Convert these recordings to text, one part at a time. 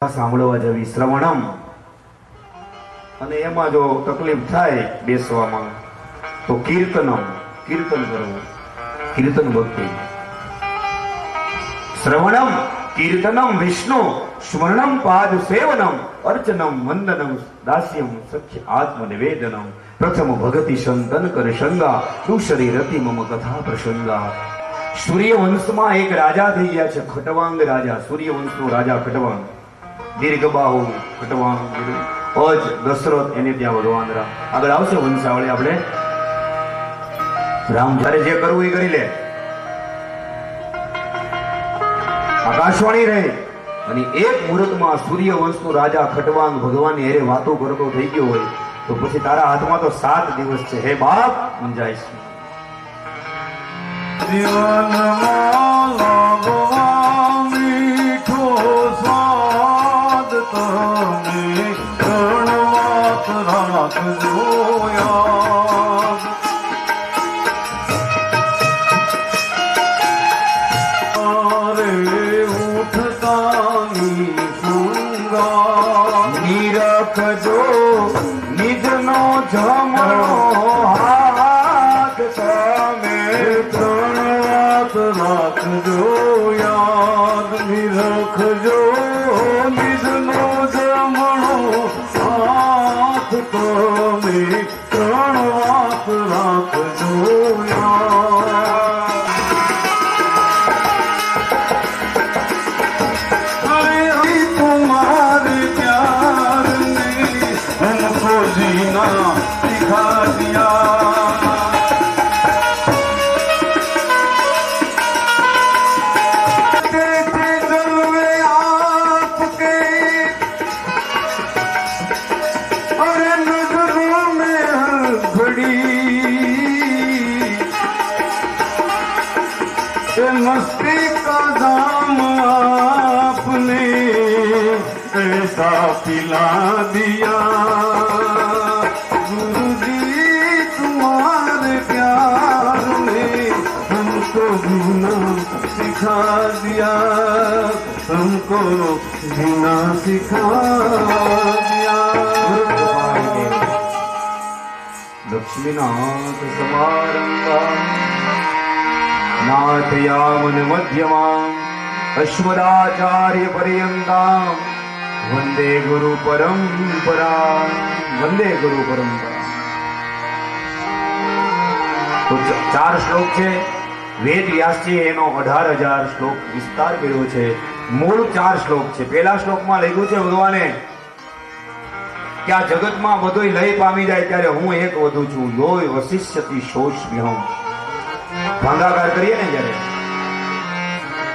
સાંભળવા જવી શ્રવણમ. અને એમાં જો તકલીફ થાય બેસવામાં તો કીર્તનમ, કીર્તન કરવું, કીર્તન ભક્તિ. શ્રવણમ કીર્તનમ વિષ્ણુ સ્મરણમ પાદ સેવનમ અર્ચનમ વંદનમ દાસ્યમ સખ્ય આત્મનિવેદનમ પ્રથમ ભગતિ સંતન કર શંગા દુસરી રતિ મમ કથા પ્રસંગા. સૂર્યવંશમાં એક રાજા થઈ ગયા છે, ખટવાંગ રાજા. સૂર્યવંશનો રાજા ખટવાંગ, દીર્ઘબાહુ ખટવાંગ, અજ દશરથ એને ત્યાં ભગવાન રામ. આગળ આવશે વંશાવળી. આપણે રામ જ્યારે જે કરવું એ કરી લે. આકાશવાણી રહે અને એક મુહૂર્તમાં સૂર્યવંશનો રાજા ખટવાંગ ભગવાનની હારે વાતો કરતો થઈ ગયો હોય તો પછી તારા હાથમાં તો 7 દિવસ છે. હે બાપ મૂંઝાય છે. જીવનમાં લાગવા મીઠો સ્વાદ તમે ત્રણ વાત રાખજો યાદ. તારે ઉઠતાની શૃંગાર નિરખજો નિજનો જમણો હાથ તમે રાખજો યાદ. નિરખજો નિજનો જમણો હાથ તમે ત્રણ વાત રાખજો યાદ. तुम्हारे प्यार ने हमको जीना सिखा दिया. मस्ती का दाम आपने ऐसा पिला दिया. गुरु जी तुम्हारे प्यार ने हमको जीना सिखा दिया, हमको जीना सिखा दिया. લક્ષ્મીનાથ સમારંભા નાથયામન મધ્યમાં અશ્વદાચાર્ય પર્યંતામ વંદે ગુરુ પરંપરા, વંદે ગુરુ પરંપરા. તો 4 શ્લોક છે. વેદ વ્યાસજીએ એનો 18,000 શ્લોક વિસ્તાર કર્યો છે. મૂળ 4 શ્લોક છે. પહેલા શ્લોકમાં લખ્યું છે ભગવાને કે આ જગતમાં બધું લય પામી જાય ત્યારે હું એક વધુ છું. યોય વશિષ્યતિ શોષમ્યહમ. ભાંગાકાર કરીએ ને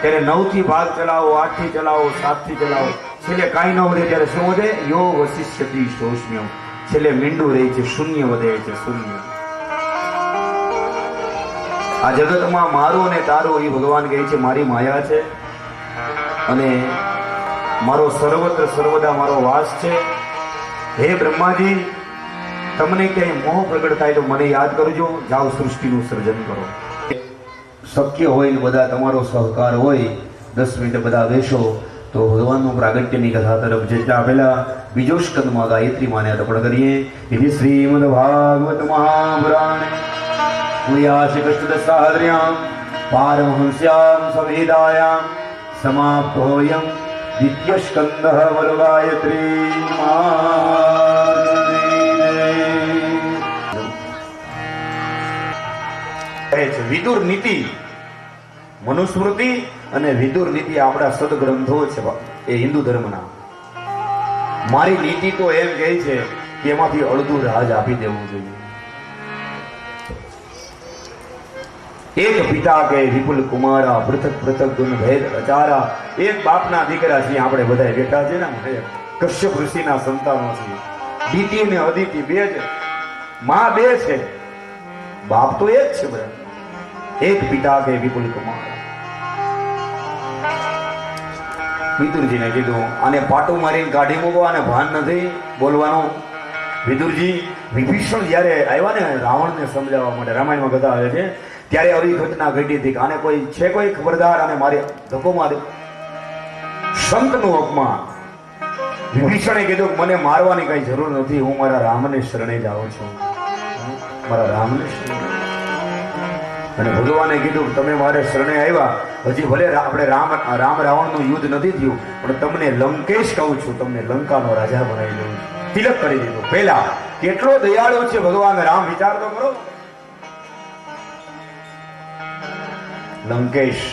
ત્યારે 9 થી ભાગ ચલાવો, 8 થી ચલાવો, 7 થી ચલાવો, છેલ્લે કાંઈ ન વધે ત્યારે શું વધે? યો વશિષ્યતિ શોષમ્યમ. છેલ્લે મીંડું રહે છે, શૂન્ય વધે છે, શૂન્ય. આ જગતમાં મારું અને તારું એ ભગવાન કહે છે મારી માયા છે અને મારો સર્વત્ર સર્વદા મારો વાસ છે. હે બ્રહ્માજી, તમને ક્યાંય મોહ પ્રગટ થાય તો મને યાદ કરજો. જાઓ સૃષ્ટિનું સર્જન કરો. શક્ય હોય ને બધા તમારો સહકાર હોય 10 મિનિટ બધા બેસો તો ભગવાનનું પ્રાગટ્યની કથા તરફ જતા પહેલા બીજો સ્કંદમાં ગાયત્રી માને અર્પણ કરીએ. ઇતિ શ્રીમદ ભાગવત મહાપુરાણે પુર્યાશ કૃષ્ણદશાહર્યામ પારમહંસ્યામ સંવેદાયામ સમાપ્તોયમ દ્વિતીય સ્કંદઃ વરો ગાયત્રી વિદુર નીતિ, મનુસ્મૃતિ અને વિદુર નીતિ આપણા સદગ્રંથો છે એ હિન્દુ ધર્મના. મારી નીતિ તો એમ કહે છે કે એમાંથી અડધું રાજ આપી દેવું જોઈએ. એક પિતા કે વિપુલ કુમારા પૃથક પૃથક ગુણ ભેદ અચારા. એક બાપના દીકરા છીએ આપણે બધા બેઠા છે ને. કશ્યપ ઋષિના સંતાનો છીએ. દિતિ અને અદિતિ બે જ, માં બે છે, બાપ તો એક છે બધા. એક પિતા કે વિપુલ કુમાર. વિદુરજીને કીધું આને પાટું મારીને કાઢી મૂકો, આને ભાન નથી બોલવાનું. વિદુરજી વિભીષણ જયારે આવ્યા ને રાવણને સમજાવવા માટે, રામાયણમાં કથા આવે છે, ત્યારે આવી ઘટના ઘટી હતી કે આને કોઈ છે કોઈ ખબરદાર અને મારે ધક્કો મારે. સંતનું અપમાન વિભીષણે કીધું કે મને મારવાની કઈ જરૂર નથી, હું મારા રામને શરણે જાઉં છું, મારા રામને શરણે. અને ભગવાને કીધું કે તમે મારે શરણે આવ્યા, હજી ભલે આપણે રામ રાવણનું યુદ્ધ નથી થયું, પણ તમને લંકેશ કહું છું, તમને લંકાનો રાજા બનાવી દઉં, તિલક કરી દીધું. પહેલા કેટલો દયાળુ છે ભગવાન રામ, વિચાર તો કરો. લંકેશ.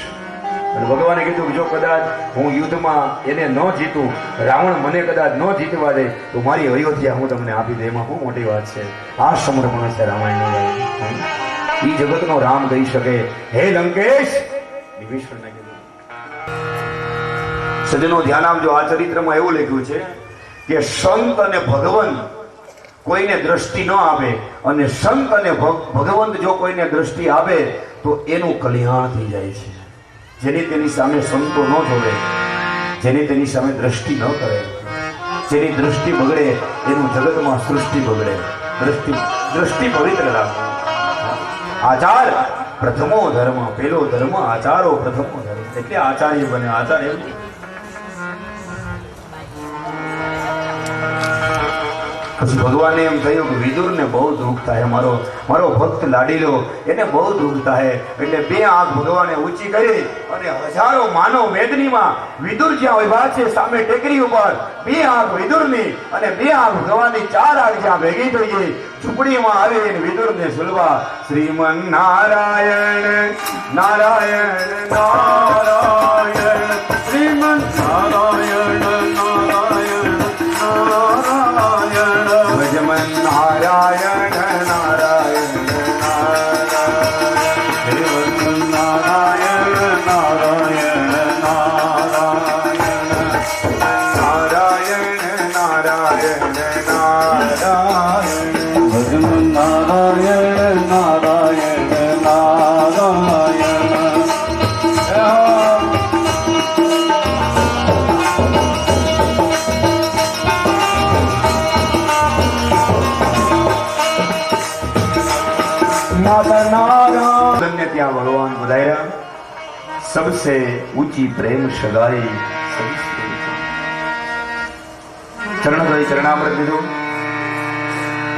અને ભગવાને કીધું કે જો કદાચ હું યુદ્ધમાં એને ન જીતું, રાવણ મને કદાચ ન જીતવા દે, તો મારી અયોધ્યા હું તમને આપી દે. એમાં શું મોટી વાત છે? આ સમર્પણ છે રામાયણનો. ઈ જગતનો રામ કહી શકે, હે લંકેશ, વિભીષણને કીધું. સજ્જનો ધ્યાન આપજો, આ ચરિત્રમાં એવું લખ્યું છે કે સંત અને ભગવંત કોઈને દ્રષ્ટિ ન આપે, અને સંત અને ભગવંત જો કોઈને દ્રષ્ટિ આપે તો એનું કલ્યાણ થઈ જાય છે. જેની તેની સામે સંતો ન જોડે, જેની તેની સામે દ્રષ્ટિ ન કરે, જેની દ્રષ્ટિ બગડે એનું જગતમાં સૃષ્ટિ બગડે. દ્રષ્ટિ પવિત્ર રાખો. આચાર પ્રથમો ધર્મ, પેલો ધર્મ આચારો પ્રથમો ધર્મ. એટલે આચાર્ય બને. આચાર્ય પછી ભગવાને એમ કહ્યું કે વિદુરને બહુ દુઃખ થાય, મારો ભક્ત લાડીલો એને બહુ દુઃખ થાય. એટલે બે આંખ ભગવાને ઊંચી કરી અને હજારો માનવ મેદનીમાં વિદુર જ્યાં ઉભા છે સામે ટેકરી ઉપર, બે આંખ વિદુરની અને બે આંખ ભગવાનની, ચાર આંખ જ્યાં ભેગી થઈ ગઈ, ઝૂંપડીમાં આવીને વિદુરને સુલવા શ્રીમન નારાયણ નારાયણ નારાયણ શ્રીમન નારાયણ નારાયણ નારાયણ ભજમન નારાયણ નારાયણ શ્રીમન નારાયણ નારાયણ નારાયણ નારાયણ નારાયણ નારાયણ ભજન નારાયણ નારાયણ નારાયણ. માતા નારાયણ ત્યાં ભગવાન બધાયા. सबसे ऊंची प्रेम सगाई ચરણ ધોઈ ચરણામૃત લીધું.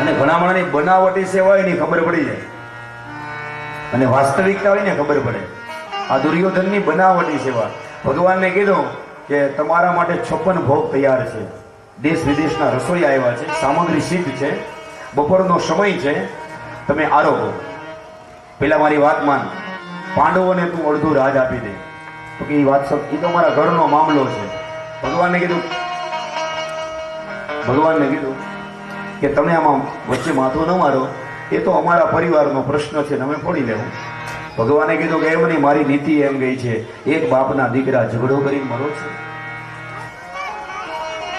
અને ઘણા માણસની બનાવટી સેવા એની ખબર પડી જાય, અને વાસ્તવિકતા હોય ને ખબર પડે. આ દુર્યોધનની બનાવટી સેવા. ભગવાનને કીધું કે તમારા માટે 56 ભોગ તૈયાર છે, દેશ વિદેશના રસોઈ આવ્યા છે, સામગ્રી સિદ્ધ છે, બપોરનો સમય છે, તમે આરોગો. પેલા મારી વાત માન, પાંડવોને તું અડધું રાજ આપી દે. તો કે એ વાત એ તો મારા ઘરનો મામલો છે. ભગવાનને કીધું કે તમે આમાં વચ્ચે માથું ન મારો, એ તો અમારા પરિવારનો પ્રશ્ન છે, અમે ફોડી લેવું. ભગવાને કીધું કે એમ નહીં, મારી નીતિ એમ ગઈ છે, એક બાપના દીકરા ઝઘડો કરીને મરો છે.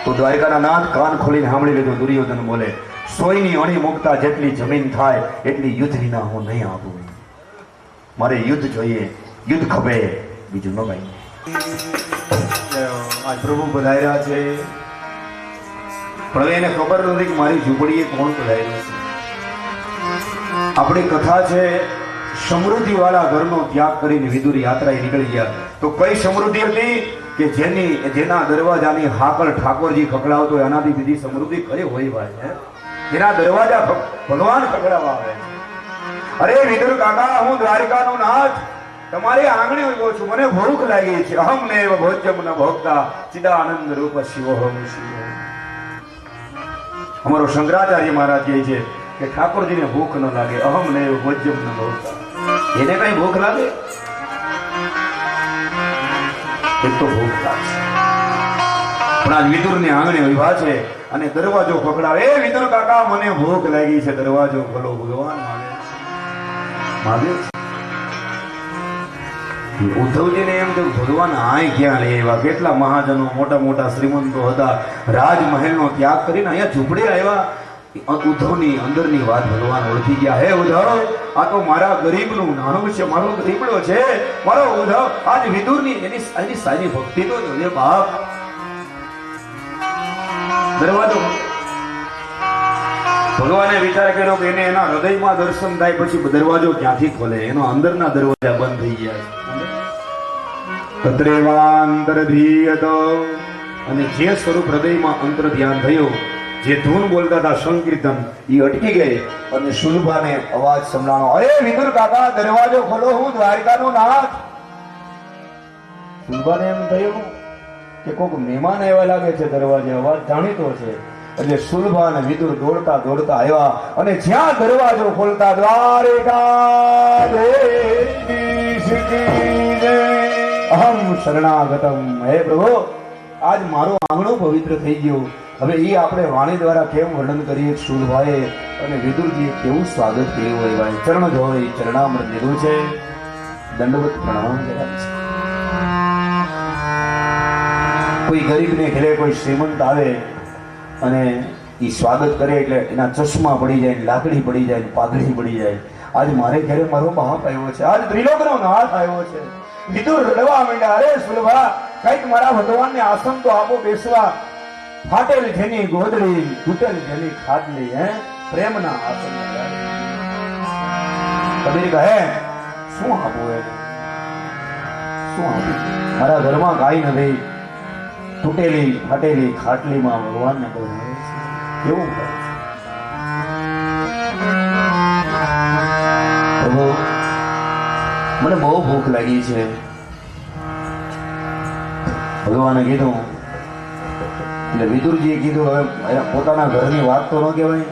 તો દ્વારકાના નાથ કાન ખોલીને સાંભળી લીધું. દુર્યોધન બોલે, સોયની અણી મૂકતા જેટલી જમીન થાય એટલી યુદ્ધ વિના હું નહીં આપું. મારે યુદ્ધ જોઈએ, યુદ્ધ ખપે, બીજું ન કઈ. આજ પ્રભુ પધાર્યા છે, પણ એને ખબર નથી કે મારી ઝૂંપડીએ કોણ પધાર્યું છે. આપણી કથા છે સમૃદ્ધિ વાળા ઘરનો ત્યાગ કરીને વિદુર યાત્રાએ નીકળી ગયા. તો કઈ સમૃદ્ધિ હતી કે જેના દરવાજાની હાકલ ઠાકોરજી ખકડાવતો હોય, આનાથી બીજી સમૃદ્ધિ કઈ હોય ભાઈ? જેના દરવાજા ભગવાન ખકડાવવા આવે. અરે વિદુર કાકા, હું દ્વારિકાનો નાથ તમારી આંગણે ઉભો છું, મને ભૂખ લાગી છે. અહમ નૈવ ભોજ્યમ ન ભોગતા ચિદાનંદ રૂપ શિવોહમ શિવ. અમારો શંકરાચાર્ય મહારાજ કહે છે કે ઠાકોરજીને ભૂખ ન લાગે, અહમ નૈવ ભોજ્યમ ન ભોગતા. એને કઈ ભૂખ લાગે? એક તો ભૂખ લાગે. પણ આજ વિદુરની આંગણે ઉભા છે અને દરવાજો પકડાવે. એ વિદુર કાકા, મને ભૂખ લાગી છે, દરવાજો ખોલો. ભગવાન માગે છે. ઉદ્ધવજીને એમ થયું, ભગવાન આય ક્યાં લે એવા? કેટલા મહાજનો, મોટા મોટા શ્રીમંતો હતા, રાજમહેલનો ત્યાગ કરીને અહીંયા ઝૂંપડે આવ્યા. ઉદ્ધવની અંદરની વાત ભગવાન ઓળખી ગયા. હે ઉદ્ધવ, આ તો મારા ગરીબનું નાણું છે, મારો ગરીબડો છે, મારો ઉદ્ધવ. આજ વિદુરની એની સારી ભક્તિ તો જોજે બાપ. દરવાજો ભગવાને વિચાર કર્યો કે એને એના હૃદયમાં દર્શન થાય, પછી દરવાજો ક્યાંથી ખોલે? એનો અંદરના દરવાજા બંધ થઈ ગયા. તત્રેવાંતરધીયતો અને જે સ્વરૂપ હૃદયમાં અંતર ધ્યાન થયું, જે ધૂન બોલતા હતા સંકીર્તન, એ અટકી ગઈ અને શુલભાને અવાજ સંભળાણો, અરે વિદુર કાકા, દરવાજો ખોલો, હું દ્વારિકાનો નાથ. શુલભાને એમ થયું કે કોઈક મહેમાન આવ્યા લાગે છે દરવાજે, અવાજ જાણીતો છે. એટલે શુલભા અને વિદુર દોડતા દોડતા આવ્યા અને જ્યાં દરવાજો ખોલતા, દ્વારિકાધીશ કી જય, અહમ શરણાગતમ. હે પ્રભુ, આજ મારું આંગણું પવિત્ર થઈ ગયું. હવે એ આપણે વાણી દ્વારા કેમ વર્ણન કરીએ. શુલભાએ અને વિદુરજીએ કેવું સ્વાગત કર્યું હોય ભાઈ. ચરણ જોઈ ચરણામૃત લીધું છે, દંડવત પ્રણામ કર્યા છે. કોઈ ગરીબને ઘરે કોઈ શ્રીમંત આવે અને એ સ્વાગત કરે એટલે એના ચશ્મા પડી જાય, લાકડી પડી જાય, પાઘડી પડી જાય. આજ મારે ઘરે મારો બાપ આવ્યો છે, આજ ત્રિલોકનો નાથ આવ્યો છે. વિદુર રડવા માંડ્યા, અરે શુલભા, કઈક મારા ભગવાનને આસન તો આપો બેસવા. ફાટેલ જેની ગોદડી, તૂટેલ જેની ખાટલી, હે પ્રેમના આસન. કબીર કહે, શું આપું એ, શું આપું? મારા ઘરમાં કાંઈ નથી, તૂટેલી ફાટેલી ખાટલીમાં ભગવાનને કહ્યું કેવું કરે છે. પ્રભુ, મને બહુ ભૂખ લાગી છે. ભગવાને કીધું, એટલે વિદુરજીએ કીધું, હવે પોતાના ઘરની વાત તો ન કહેવાય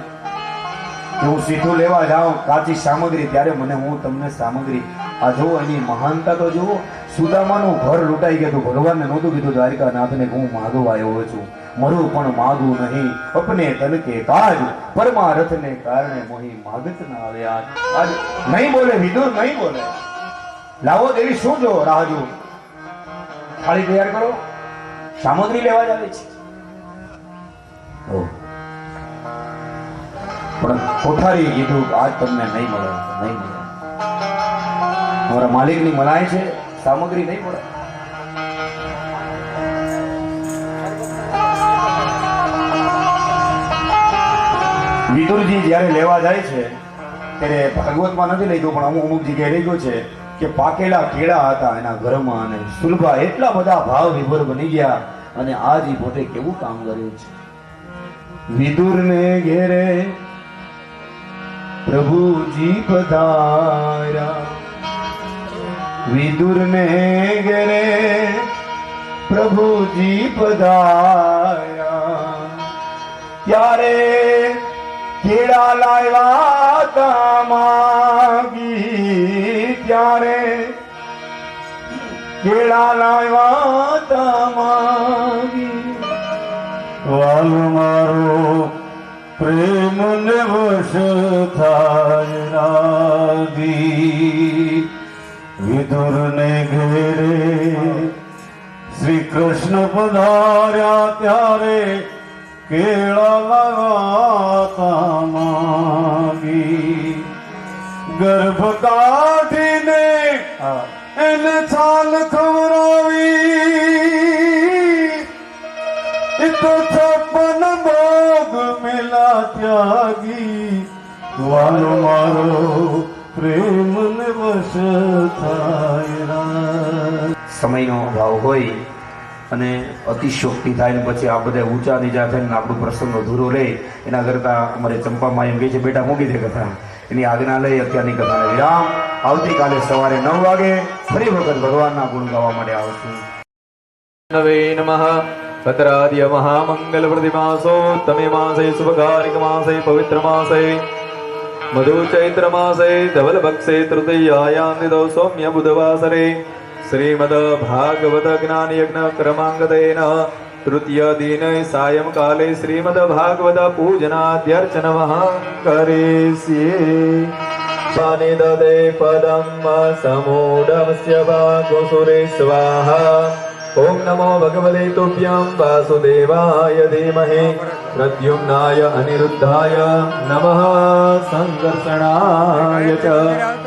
કે હું સીધું લેવા જાઉં કાચી સામગ્રી, ત્યારે મને હું તમને સામગ્રી આ જુઓ, એની મહાનતા તો જુઓ. સુદામાનું ઘર લૂંટાઈ ગયું, ભગવાનને નહોતું કીધું દ્વારિકાનાથને હું માગવા આવ્યો છું, મરું પણ માગું નહીં, અપને તન કે કાજ, પરમારથને કારણે મોહી માગત ના આવ્યા. આજ નહીં બોલે વિદુર, નહીં બોલે. લાવો દેવી, શું જો રાહ જો, થાળી તૈયાર કરો, સામગ્રી લેવા જ આવે છે. પણ કોઠારી કીધું આજ તમને નહીં મળે, નહીં મળે. તમારા માલિકની મનાય છે, સામગ્રી નહીં મળે. વિદુરજી જ્યારે લેવા જાય છે ત્યારે ભાગવતમાં નથી લઈ ગયું, પણ અમુક જગ્યાએ લઈ ગયું છે કે પાકેલા કેળા હતા એના ઘરમાં, અને શુલભા એટલા બધા ભાવ વિભોર બની ગયા અને આજ એ પોતે કેવું કામ કર્યું છે. વિદુરને ઘેરે પ્રભુજી પધાર્યા, વિદુરને ઘેરે પ્રભુજી પધાર્યા, ત્યારે કેળા લાવ્યા તા માગી, ત્યારે કેળા લાવ્યા તા માગી. વાલ મારો પ્રેમ ને વશ થાય રાધી, વિદુર ને ઘેરે શ્રી કૃષ્ણ પધાર્યા, ત્યારે કેળા લાવતા માગી. ગર્ભ કાઢીને એને છાલ ખવડાવી, તો 56 ભોગ મેલા ત્યાગી. વાલો મારો પ્રેમ ને વશ થાય. સમયનો અભાવ હોય અને અતિશોક્તિ થાય ને પછી આ બધા ઊંચા નીચા થઈને આપણું પ્રસંગ અધૂરો રહે, એના કરતા અમારે ચંપામાં એમ કહે છે, બેટા મૂકી દે કથા. એની આજ્ઞા લઈ અત્યારની કથાને વિરામ. આવતીકાલે સવારે 9 વાગે ફરી વખત ભગવાનના ગુણ ગાવા માટે આવશું. નવે નમઃ. ભદ્રાદ્ય મહામંગલ પ્રતિમાસો તમે માસે શુભકારિક માસે પવિત્ર માસે મધુ ચૈત્ર માસે ધવલ ભક્ષે તૃતીયાયામ નિદો સૌમ્ય બુધવાસરે શ્રીમદ ભાગવત જ્ઞાન યજ્ઞ ક્રમાંગતેન તૃતીય દિને સાયં કાલે શ્રીમદ ભાગવત પૂજનાદ્યર્ચન કરીષ્યે. નિદતે પદમ સમૂઢસ્ય ભાગોસુરે સ્વાહા. ઓમ નમો ભગવતે તુભ્યં વાસુદેવાય ધીમહિ પ્રદ્યુમ્નાય અનિરુદ્ધાય નમઃ સંકર્ષણાય ચ.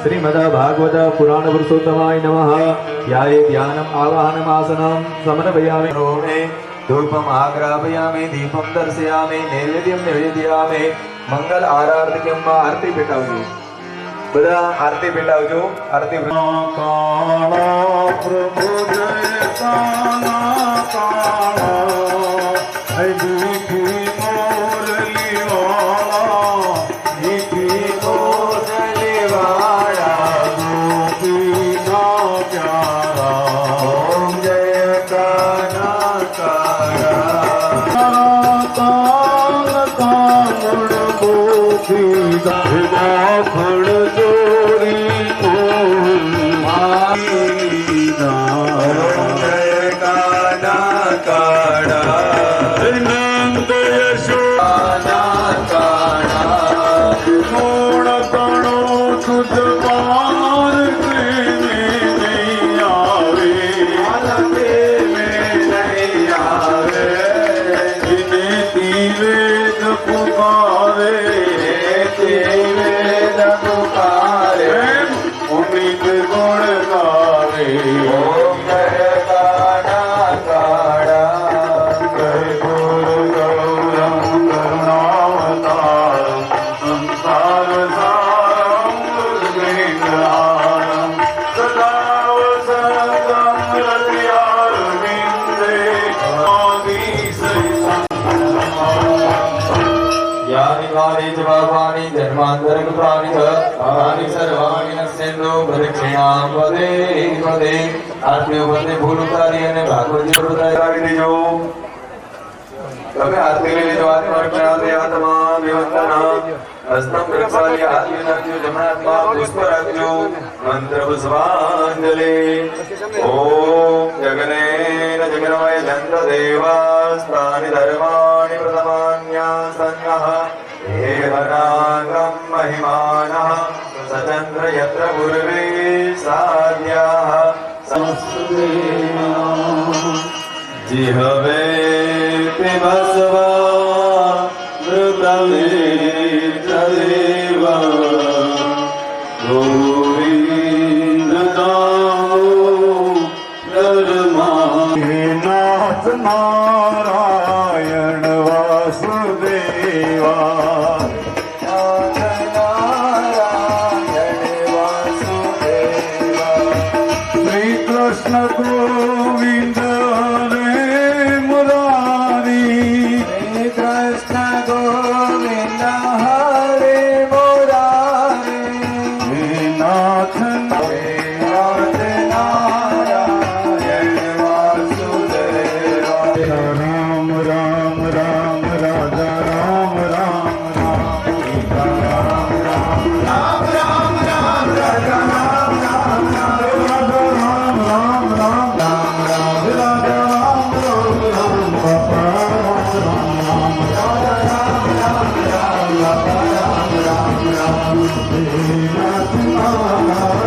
શ્રીમદ ભાગવત પુરાણ પુરુષોત્તમાય નમઃ. યાય ધ્યાનમ આવાહનમ આસનમ સમર્પયામિ. રોહે ધૂપમ આગ્રાપયામિ, દીપમ દર્શયામિ, નૈવેદ્યમ નિવેદયામિ. મંગલ આરાધ્યમ આરતી પેટાવજો, બધા આરતી પેટાવજો. આરતી કાળા પ્રભુ જય કાના કાળા હે દુખી મોરલી વાળા દુખી મોરલી વાળા દુખી ના પ્યારા ઓમ જય કાના કાળા કાન કામડ ગોપી દાખડ જોડી નંદ યશોદા કોણ ગણો તુજ પાર પ્રેમે નહીં આવે જીને તીવેદ પુકારે અમિત ગુણ ગાવે ઓમ જય કાના કાળા જય ગુરુ ગૌરમ કરુણાવતારમ સંસાર સારમ દુર્ગેન્દ્રારમ સદા વસંતમ હૃદયારવિંદે આદિ સહિતમ यानि वाणी च पापानि जन्मान्तरकृतानि च तानि सर्वाणि नश्यन्तो प्रदक्षिणां पदे पदे आत्म्यो पदे भूलुकारी અને ભાગવતી પ્રદાય આવી દેજો તમે આરતી લઈ લેજો આત્મરક્ષાદે આત્મા વિવંદના હસ્તમ પ્રક્ષાલ્ય આત્મનાથ્યો જમનાત્મા પુષ્પ રાખજો મંત્ર પુષ્પાંજલિ ઓમ જગનેન જગનમય જંત્ર દેવાસ્તાનિ ધર્માણિ પ્રથમાન્યાસન્નઃ દેવનાગમ મહિમાનઃ સચંદ્ર યત્ર પૂર્વે સાધ્યાઃ જીહવે પિબસ્વા મૃતમેત્તદેવા ગોવિંદ દામો નાથ નારાયણ વાસુદેવા શ્રી કૃષ્ણ ગોવિંદ હરે મુરારી કૃષ્ણ ગોવિંદ હરે મુરારી હે નાથ નારાયણ વાસુદેવા રામ રામ રામ રાજા રામ રામ રામ સીતા રામ રામ રામ રામ રામ રાજા રામ રામ રામ રાજા રામ રામ રામ રામ રામ રાજા રામ રામ રામ બાપા રામ રામ રાજા રામ રામ રામ બાપા રામ રામ રામ હે નાથ નારાયણ